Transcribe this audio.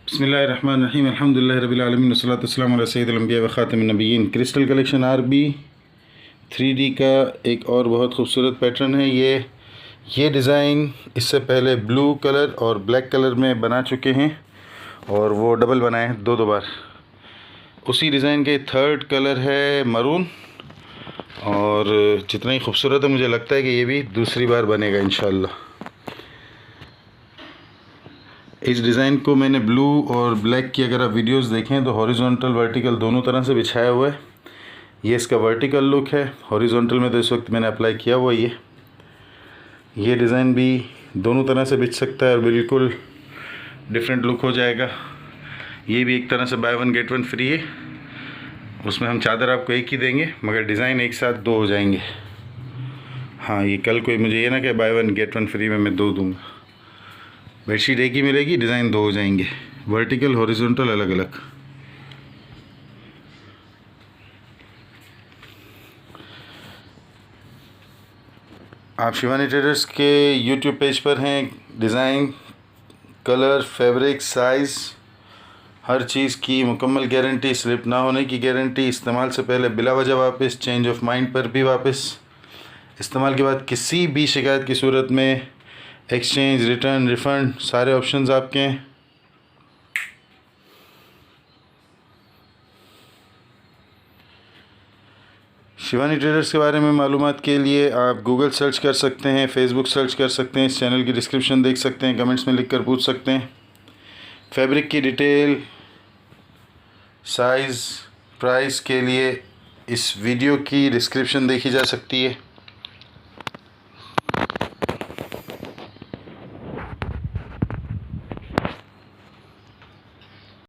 बिस्मिल्लाहिर्रहमानिर्रहीम अल्हम्दुलिल्लाहि रब्बिल आलमीन वस्सलातु वस्सलामु अला सय्यिदिल अंबिया व खातिमिन नबिय्यीन। क्रिस्टल कलेक्शन आरबी 3D का एक और बहुत खूबसूरत पैटर्न है। ये डिज़ाइन इससे पहले ब्लू कलर और ब्लैक कलर में बना चुके हैं और वो डबल बनाए हैं दो बार। उसी डिज़ाइन के थर्ड कलर है मरून और जितना ही खूबसूरत है मुझे लगता है कि ये भी दूसरी बार बनेगा इंशाअल्लाह। इस डिज़ाइन को मैंने ब्लू और ब्लैक की अगर आप वीडियोस देखें तो हॉरिजॉन्टल वर्टिकल दोनों तरह से बिछाया हुआ है। ये इसका वर्टिकल लुक है, हॉरिजॉन्टल में तो इस वक्त मैंने अप्लाई किया हुआ ये डिज़ाइन भी दोनों तरह से बिछ सकता है और बिल्कुल डिफरेंट लुक हो जाएगा। ये भी एक तरह से by one get one free है। उसमें हम चादर आपको एक ही देंगे मगर डिज़ाइन एक साथ दो हो जाएंगे। हाँ, ये कल कोई मुझे ये ना कि by one get one free में मैं दो दूँगा। बेडशीट एक ही मिलेगी, डिज़ाइन दो हो जाएंगे, वर्टिकल हॉरिजॉन्टल अलग अलग। आप शिवानी ट्रेडर्स के यूट्यूब पेज पर हैं। डिज़ाइन, कलर, फैब्रिक, साइज़, हर चीज़ की मुकम्मल गारंटी, स्लिप ना होने की गारंटी, इस्तेमाल से पहले बिला वजह वापस, चेंज ऑफ माइंड पर भी वापस, इस्तेमाल के बाद किसी भी शिकायत की सूरत में एक्सचेंज, रिटर्न, रिफ़ंड, सारे ऑप्शंस आपके हैं। शिवानी ट्रेडर्स के बारे में मालूमात के लिए आप गूगल सर्च कर सकते हैं, फेसबुक सर्च कर सकते हैं, इस चैनल की डिस्क्रिप्शन देख सकते हैं, कमेंट्स में लिख कर पूछ सकते हैं। फैब्रिक की डिटेल, साइज़, प्राइस के लिए इस वीडियो की डिस्क्रिप्शन देखी जा सकती है।